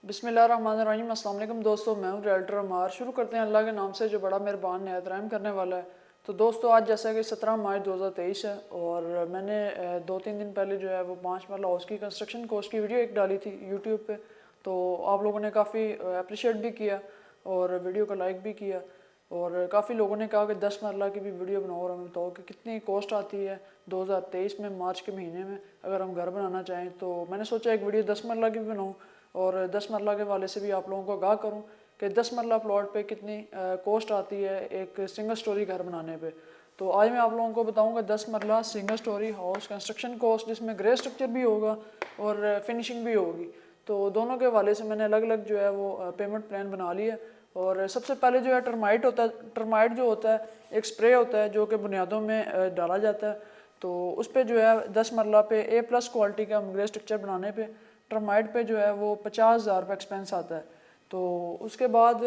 बिस्मिल्लाहिर्रहमानिर्रहीम। अस्सलाम वालेकुम दोस्तों, मैं हूं रियल्टर अमार। शुरू करते हैं अल्लाह के नाम से जो बड़ा मेहरबान नहायत रहम करने वाला है। तो दोस्तों, आज जैसा कि 17 मार्च 2023 है और मैंने 2-3 दिन पहले जो है वो 5 मरला हाउस की कंस्ट्रक्शन कोर्स की वीडियो एक डाली थी यूट्यूब पे। तो आप लोगों ने काफ़ी अप्रिशिएट भी किया और वीडियो को लाइक भी किया और काफ़ी लोगों ने कहा कि 10 मरला की भी वीडियो बनाओ और हमें बताओ कि कितनी कॉस्ट आती है 2023 में मार्च के महीने में अगर हम घर बनाना चाहें। तो मैंने सोचा एक वीडियो 10 मरला की भी बनाऊँ और 10 मरला के वाले से भी आप लोगों को आगाह करूं कि 10 मरला प्लॉट पे कितनी कॉस्ट आती है एक सिंगल स्टोरी घर बनाने पे। तो आज मैं आप लोगों को बताऊंगा 10 मरला single storey house construction cost, जिसमें ग्रे स्ट्रक्चर भी होगा और फिनिशिंग भी होगी। तो दोनों के हवाले से मैंने अलग अलग जो है वो पेमेंट प्लान बना लिया। और सबसे पहले जो है टर्माइट होता है। टर्माइट जो होता है एक स्प्रे होता है जो कि बुनियादों में डाला जाता है। तो उस पर जो है 10 मरला पे A+ क्वालिटी का ग्रे स्ट्रक्चर बनाने पे टर्माइट पे जो है वो 50,000 रुपये एक्सपेंस आता है। तो उसके बाद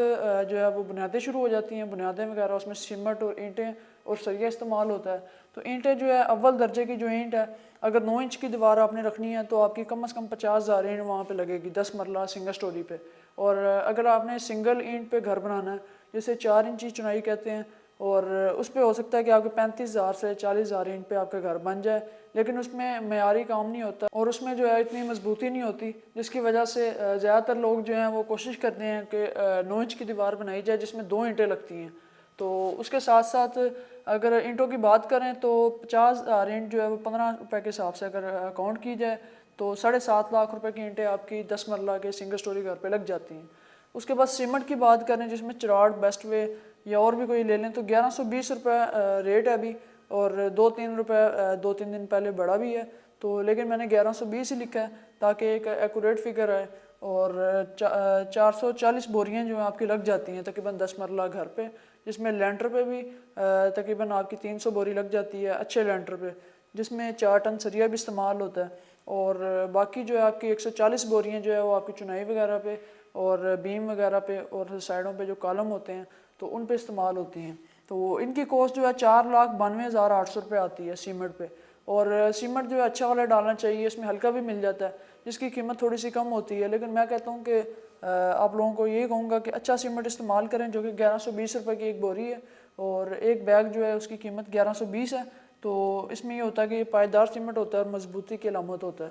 जो है वो बुनियादें शुरू हो जाती हैं, बुनियादें वगैरह, उसमें सीमेंट और ईंटें और सरिया इस्तेमाल होता है। तो ईंटें जो है अव्वल दर्जे की जो ईंट है, अगर 9 इंच की दीवार आपने रखनी है तो आपकी कम से कम 50,000 ईंट वहाँ पे लगेगी 10 मरला सिंगल स्टोरी पे। और अगर आपने सिंगल ईंट पे घर बनाना है, जिसे 4 इंची चुनाई कहते हैं, और उस पर हो सकता है कि आपके 35,000 से 40,000 इंच पे आपका घर बन जाए, लेकिन उसमें मेयारी काम नहीं होता और उसमें जो है इतनी मजबूती नहीं होती, जिसकी वजह से ज़्यादातर लोग जो हैं वो कोशिश करते हैं कि 9 इंच की दीवार बनाई जाए जिसमें 2 ईंटें लगती हैं। तो उसके साथ साथ अगर ईंटों की बात करें तो 50,000 ईंट जो है वो 15 रुपये के हिसाब से अगर अकाउंट की जाए तो 7.5 लाख रुपए की ईंटें आपकी 10 मरला के सिंगल स्टोरी घर पे लग जाती हैं। उसके बाद सीमेंट की बात करें, जिसमें चिराड़, बेस्ट वे या और भी कोई ले लें, तो 1120 रुपये रेट है अभी। और 2-3 रुपये 2-3 दिन पहले बढ़ा भी है, तो लेकिन मैंने 1120 ही लिखा है ताकि एक एक्यूरेट फिगर आए। और 440 बोरियाँ जो हैं आपकी लग जाती हैं तकरीबन 10 मरला घर पे, जिसमें लेंटर पे भी तकरीबन आपकी 300 बोरी लग जाती है अच्छे लेंटर पे, जिसमें 4 टन सरिया भी इस्तेमाल होता है। और बाकी जो है आपकी 140 बोरियाँ जो है वो आपकी चुनाई वगैरह पे और बीम वगैरह पे और साइडों पे जो कॉलम होते हैं तो उन पे इस्तेमाल होती हैं। तो इनकी कॉस्ट जो है 4,92,800 रुपये आती है सीमेंट पे। और सीमेंट जो है अच्छा वाला डालना चाहिए, इसमें हल्का भी मिल जाता है जिसकी कीमत थोड़ी सी कम होती है। लेकिन मैं कहता हूँ कि आप लोगों को यही कहूँगा कि अच्छा सीमेंट इस्तेमाल करें, जो कि 1120 रुपये की एक बोरी है और एक बैग जो है उसकी कीमत 1120 है। तो इसमें ये होता है कि ये पायदार सीमेंट होता है और मजबूती की अलामत होता है।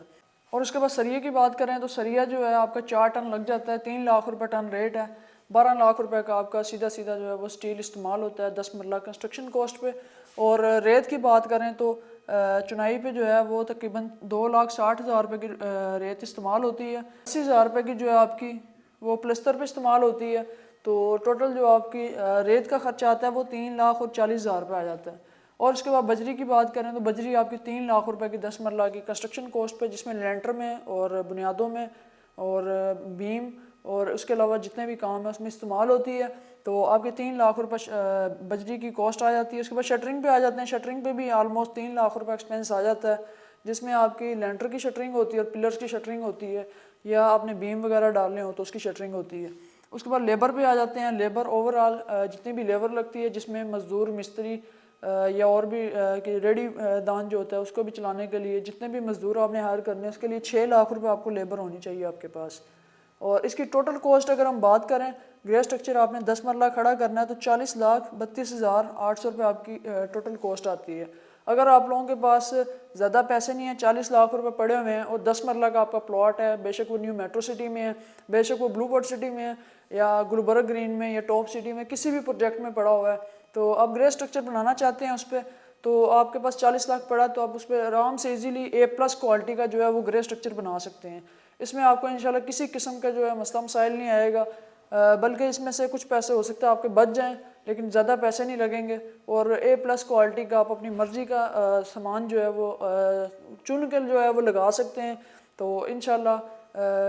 और उसके बाद सरिये की बात करें तो सरिया जो है आपका 4 टन लग जाता है, 3 लाख रुपए टन रेट है। 12 लाख रुपए का आपका सीधा सीधा जो है वो स्टील इस्तेमाल होता है 10 मरला कंस्ट्रक्शन कॉस्ट पे। और रेत की बात करें तो चुनाई पे जो है वो तकरीबन 2,60,000 रुपये की रेत इस्तेमाल होती है। 80,000 रुपये की जो है आपकी वो प्लस्तर पे इस्तेमाल होती है। तो टोटल जो आपकी रेत का खर्चा आता है वो 3,40,000 रुपये आ जाता है। और उसके बाद बजरी की बात करें तो बजरी आपकी 3 लाख रुपए की 10 मरला की कंस्ट्रक्शन कॉस्ट पे, जिसमें लेंटर में और बुनियादों में और बीम और उसके अलावा जितने भी काम है उसमें इस्तेमाल होती है। तो आपके 3 लाख रुपए बजरी की कॉस्ट आ जाती है। उसके बाद शटरिंग पे आ जाते हैं। शटरिंग पे भी आलमोस्ट 3 लाख रुपए एक्सपेंस आ जाता है, जिसमें आपकी लेंटर की शटरिंग होती है और पिलर्स की शटरिंग होती है, या आपने बीम वगैरह डालने हो तो उसकी शटरिंग होती है। उसके बाद लेबर पे आ जाते हैं। लेबर ओवरऑल जितनी भी लेबर लगती है, जिसमें मजदूर, मिस्त्री या और भी कि रेडी दान जो होता है उसको भी चलाने के लिए जितने भी मजदूर आपने हायर करने हैं, उसके लिए 6 लाख रुपए आपको लेबर होनी चाहिए आपके पास। और इसकी टोटल कॉस्ट अगर हम बात करें, ग्रे स्ट्रक्चर आपने 10 मरला खड़ा करना है तो 40,32,800 रुपये आपकी टोटल कॉस्ट आती है। अगर आप लोगों के पास ज़्यादा पैसे नहीं है, 40 लाख रुपए पड़े हुए हैं और 10 मरला का आपका प्लॉट है, बेशक वो न्यू मेट्रो सिटी में है, बेशक वो ब्लू बर्ड सिटी में है, या गुलबर्ग ग्रीन में, या टॉप सिटी में, किसी भी प्रोजेक्ट में पड़ा हुआ है, तो आप ग्रे स्ट्रक्चर बनाना चाहते हैं उस पर, तो आपके पास 40 लाख पड़ा तो आप उस पर आराम से इजीली A+ क्वालिटी का जो है वो ग्रे स्ट्रक्चर बना सकते हैं। इसमें आपको इंशाल्लाह किसी किस्म का जो है मसला मसाइल नहीं आएगा, बल्कि इसमें से कुछ पैसे हो सकता है आपके बच जाएं, लेकिन ज़्यादा पैसे नहीं लगेंगे। और A+ क्वालिटी का आप अपनी मर्ज़ी का सामान जो है वो चुन कर जो है वो लगा सकते हैं। तो इंशाल्लाह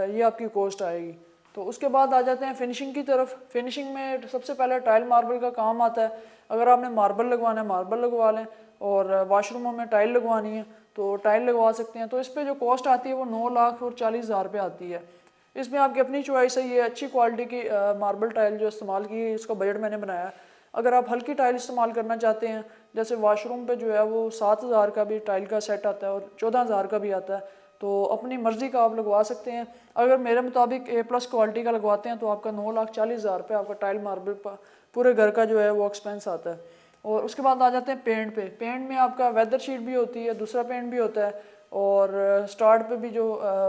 ये आपकी कॉस्ट आएगी। तो उसके बाद आ जाते हैं फिनिशिंग की तरफ। फिनिशिंग में सबसे पहले टाइल मार्बल का काम आता है। अगर आपने मार्बल लगवाना है मार्बल लगवा लें, और वाशरूमों में टाइल लगवानी है तो टाइल लगवा सकते हैं। तो इस पर जो कॉस्ट आती है वो 9,40,000 रुपये आती है। इसमें आपकी अपनी चॉइस है, ये अच्छी क्वालिटी की मार्बल टाइल जो इस्तेमाल की है इसका बजट मैंने बनाया है। अगर आप हल्की टाइल इस्तेमाल करना चाहते हैं, जैसे वाशरूम पे जो है वो 7,000 का भी टाइल का सेट आता है और 14,000 का भी आता है, तो अपनी मर्ज़ी का आप लगवा सकते हैं। अगर मेरे मुताबिक A+ क्वालिटी का लगवाते हैं तो आपका 9,40,000 रुपये आपका टाइल मार्बल पूरे घर का जो है वो एक्सपेंस आता है। और उसके बाद आ जाते हैं पेंट पे। पेंट में आपका वेदर शीट भी होती है, दूसरा पेंट भी होता है, और स्टार्ट पे भी जो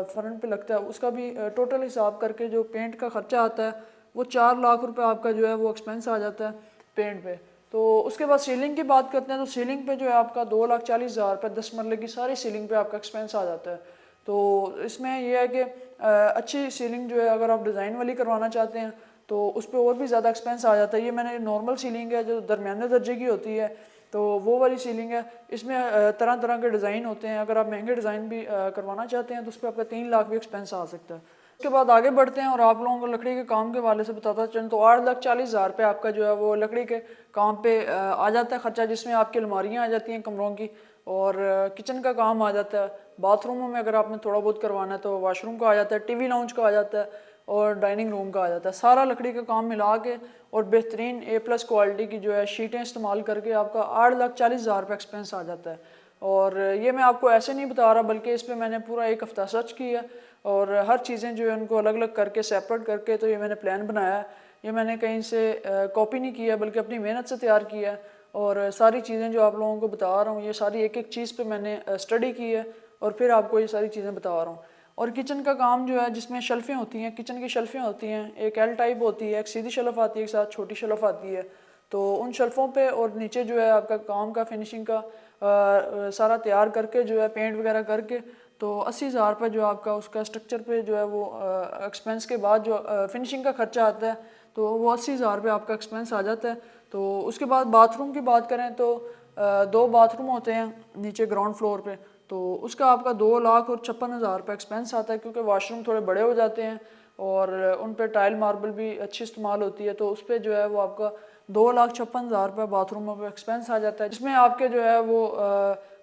फ्रंट पे लगता है उसका भी टोटल हिसाब करके जो पेंट का ख़र्चा आता है वो 4 लाख रुपए आपका जो है वो एक्सपेंस आ जाता है पेंट पे। तो उसके बाद सीलिंग की बात करते हैं तो सीलिंग पे जो है आपका 2,40,000 रुपये 10 मरले की सारी सीलिंग पे आपका एक्सपेंस आ जाता है। तो इसमें यह है कि अच्छी सीलिंग जो है अगर आप डिज़ाइन वाली करवाना चाहते हैं तो उस पर और भी ज़्यादा एक्सपेंस आ जाता है। ये मैंने नॉर्मल सीलिंग है जो दरमियाने दर्जे की होती है, तो वो वाली सीलिंग है। इसमें तरह तरह के डिज़ाइन होते हैं। अगर आप महंगे डिज़ाइन भी करवाना चाहते हैं तो उस पर आपका 3 लाख भी एक्सपेंस आ सकता है। उसके बाद आगे बढ़ते हैं और आप लोगों को लकड़ी के काम के वाले से बताता चलूँ तो 8,40,000 रुपये आपका जो है वो लकड़ी के काम पे आ जाता है खर्चा, जिसमें आपकी अलमारियाँ आ जाती हैं कमरों की, और किचन का काम आ जाता है। बाथरूमों में अगर आपने थोड़ा बहुत करवाना है तो वाशरूम का आ जाता है, टीवी लाउंज का आ जाता है, और डाइनिंग रूम का आ जाता है। सारा लकड़ी का काम मिला के और बेहतरीन A+ क्वालिटी की जो है शीटें इस्तेमाल करके आपका 8,40,000 रुपये एक्सपेंस आ जाता है। और ये मैं आपको ऐसे नहीं बता रहा, बल्कि इस पर मैंने पूरा 1 हफ़्ता सर्च किया और हर चीज़ें जो है उनको अलग अलग करके सेपरेट करके तो ये मैंने प्लान बनाया है। ये मैंने कहीं से कॉपी नहीं किया बल्कि अपनी मेहनत से तैयार किया है। और सारी चीज़ें जो आप लोगों को बता रहा हूँ ये सारी एक एक चीज़ पे मैंने स्टडी की है और फिर आपको ये सारी चीज़ें बता रहा हूँ। और किचन का काम जो है जिसमें शेल्फ़ें होती हैं, किचन की शेल्फ़ें होती हैं, एक L टाइप होती है, एक सीधी शेल्फ़ आती है, एक साथ छोटी शेल्फ़ आती है। तो उन शेल्फ़ों पे और नीचे जो है आपका काम का फिनिशिंग का सारा तैयार करके जो है पेंट वगैरह करके तो 80,000 रुपये जो आपका उसका स्ट्रक्चर पे जो है वो एक्सपेंस के बाद जो फिनिशिंग का खर्चा आता है तो वो 80,000 रुपये आपका एक्सपेंस आ जाता है। तो उसके बाद बाथरूम की बात करें तो 2 बाथरूम होते हैं नीचे ग्राउंड फ्लोर पे, तो उसका आपका 2,56,000 रुपये एक्सपेंस आता है, क्योंकि वाशरूम थोड़े बड़े हो जाते हैं और उन पे टाइल मार्बल भी अच्छी इस्तेमाल होती है। तो उस पर जो है वो आपका 2,56,000 रुपये बाथरूमों पे एक्सपेंस आ जाता है, जिसमें आपके जो है वो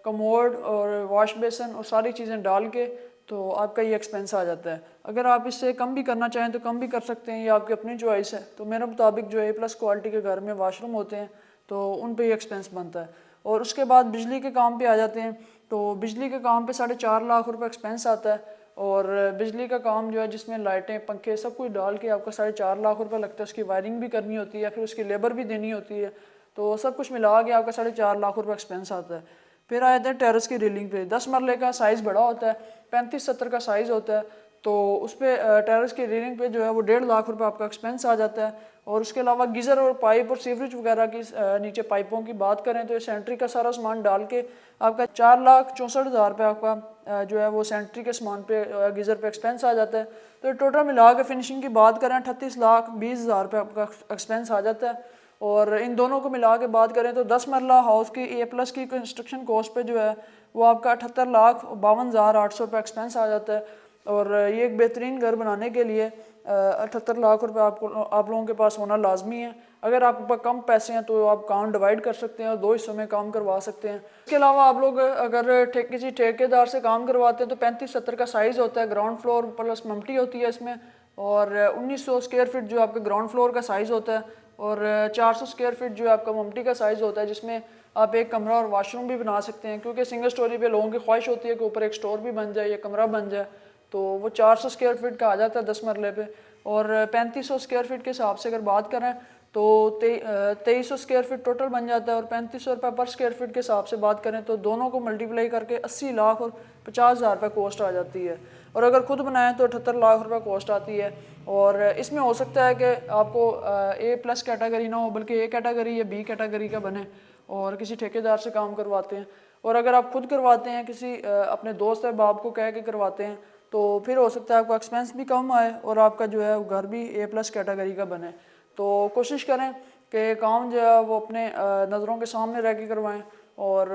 कमोड और वॉश बेसन और सारी चीज़ें डाल के तो आपका ये एक्सपेंस आ जाता है। अगर आप इससे कम भी करना चाहें तो कम भी कर सकते हैं, ये आपकी अपनी चॉइस है। तो मेरे मुताबिक जो A+ क्वालिटी के घर में वाशरूम होते हैं तो उन पे ही एक्सपेंस बनता है। और उसके बाद बिजली के काम पे आ जाते हैं तो बिजली के काम पे 4.5 लाख रुपए एक्सपेंस आता है। और बिजली का काम जो है जिसमें लाइटें पंखे सब कुछ डाल के आपका 4.5 लाख रुपए लगता है। उसकी वायरिंग भी करनी होती है, फिर उसकी लेबर भी देनी होती है, तो सब कुछ मिला के आपका 4.5 लाख रुपए एक्सपेंस आता है। फिर आ जाते हैं टेरेस की रेलिंग पे। 10 मरले का साइज़ बड़ा होता है, 35-70 का साइज़ होता है, तो उस पर टेरेस की रेलिंग पे जो है वो 1.5 लाख रुपए आपका एक्सपेंस आ जाता है। और उसके अलावा गीज़र और पाइप और सीवरेज वगैरह की नीचे पाइपों की बात करें तो ये सेंट्री का सारा सामान डाल के आपका 4,64,000 रुपये आपका जो है वो सेंट्री के सामान पे गीज़र पे एक्सपेंस आ जाता है। तो टोटल मिला के फिनिशिंग की बात करें 38,20,000 रुपये आपका एक्सपेंस आ जाता है। और इन दोनों को मिला के बात करें तो 10 मरला हाउस की A+ की कंस्ट्रक्शन कॉस्ट पे जो है वो आपका 78,52,800 रुपये एक्सपेंस आ जाता है। और ये एक बेहतरीन घर बनाने के लिए 78 लाख रुपए आप लोगों के पास होना लाजमी है। अगर आपके पास कम पैसे हैं तो आप काम डिवाइड कर सकते हैं और 2 हिस्सों में काम करवा सकते हैं। इसके अलावा आप लोग अगर किसी ठेकेदार से काम करवाते हैं तो 35-70 का साइज़ होता है, ग्राउंड फ्लोर प्लस मम्टी होती है इसमें, और 1900 स्क्वायर फीट जो आपके ग्राउंड फ्लोर का साइज़ होता है, और 400 स्क्वायर फीट जो आपका मम्टी का साइज़ होता है, जिसमें आप एक कमरा और वाशरूम भी बना सकते हैं। क्योंकि सिंगल स्टोरी पे लोगों की ख्वाहिश होती है कि ऊपर एक स्टोर भी बन जाए या कमरा बन जाए, तो वो 400 स्क्वायर फीट का आ जाता है 10 मरले पे। और 3500 स्क्वायर फीट के हिसाब से अगर बात करें तो 2300 स्क्वायर फीट टोटल बन जाता है। और 3500 रुपये पर स्क्वायर फीट के हिसाब से बात करें तो दोनों को मल्टीप्लाई करके 80 लाख और 50,000 रुपये कॉस्ट आ जाती है। और अगर खुद बनाएं तो 78 लाख रुपये कॉस्ट आती है। और इसमें हो सकता है कि आपको A+ कैटेगरी ना हो बल्कि A कैटेगरी या B कैटेगरी का बने और किसी ठेकेदार से काम करवाते हैं। और अगर आप खुद करवाते हैं किसी अपने दोस्त या बाप को कह के करवाते हैं तो फिर हो सकता है आपका एक्सपेंस भी कम आए और आपका जो है घर भी A+ कैटेगरी का बने। तो कोशिश करें कि काम जो है वो अपने नज़रों के सामने रह के करवाएं और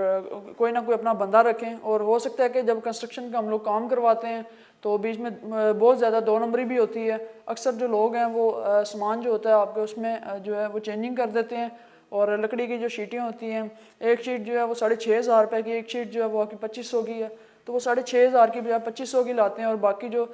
कोई ना कोई अपना बंदा रखें। और हो सकता है कि जब कंस्ट्रक्शन का हम लोग काम करवाते हैं तो बीच में बहुत ज़्यादा 2 नंबरी भी होती है। अक्सर जो लोग हैं वो सामान जो होता है आपके उसमें जो है वो चेंजिंग कर देते हैं। और लकड़ी की जो शीटें होती हैं, एक शीट जो है वो 6,500 रुपये की, एक शीट जो है वो आपकी 2,500 की है, तो वो 6,500 की बजाय 2,500 की लाते हैं और बाकी जो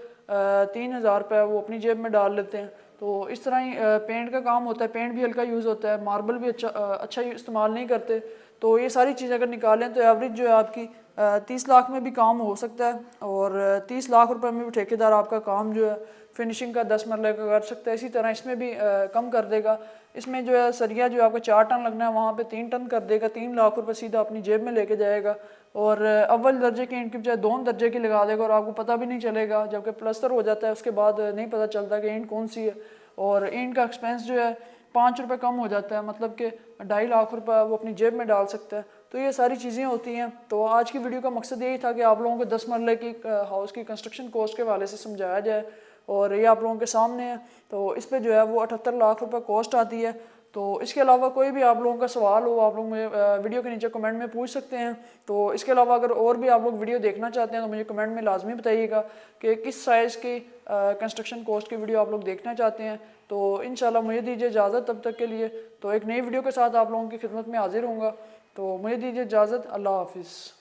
3,000 रुपये वो अपनी जेब में डाल लेते हैं। तो इस तरह ही पेंट का काम होता है, पेंट भी हल्का यूज़ होता है, मार्बल भी अच्छा इस्तेमाल नहीं करते। तो ये सारी चीज़ें अगर निकालें तो एवरेज जो है आपकी 30 लाख में भी काम हो सकता है और 30 लाख रुपए में भी ठेकेदार आपका काम जो है फिनिशिंग का 10 मरले का कर सकता है। इसी तरह इसमें भी कम कर देगा। इसमें जो है सरिया जो आपका 4 टन लगना है वहाँ पे 3 टन कर देगा, 3 लाख रुपए सीधा अपनी जेब में लेके जाएगा। और अव्वल दर्जे की ईंट की बजाय 2 दर्जे की लगा देगा और आपको पता भी नहीं चलेगा। जबकि प्लस्तर हो जाता है उसके बाद नहीं पता चलता कि ईंट कौन सी है। और ईंट का एक्सपेंस जो है 5 रुपये कम हो जाता है, मतलब कि 2.5 लाख रुपए वो अपनी जेब में डाल सकता है। तो ये सारी चीज़ें होती हैं। तो आज की वीडियो का मकसद यही था कि आप लोगों को 10 मरले की हाउस की कंस्ट्रक्शन कॉस्ट के हवाले से समझाया जाए और ये आप लोगों के सामने है। तो इस पे जो है वो 78 लाख रुपए कॉस्ट आती है। तो इसके अलावा कोई भी आप लोगों का सवाल हो आप लोग मुझे वीडियो के नीचे कमेंट में पूछ सकते हैं। तो इसके अलावा अगर और भी आप लोग वीडियो देखना चाहते हैं तो मुझे कमेंट में लाजमी बताइएगा कि किस साइज़ की कंस्ट्रक्शन कॉस्ट की वीडियो आप लोग देखना चाहते हैं। तो इंशाल्लाह मुझे दीजिए इजाज़त तब तक के लिए। तो एक नई वीडियो के साथ आप लोगों की खिदमत में हाजिर होऊंगा। तो मुझे दीजिए इजाज़त। अल्लाह हाफिज़।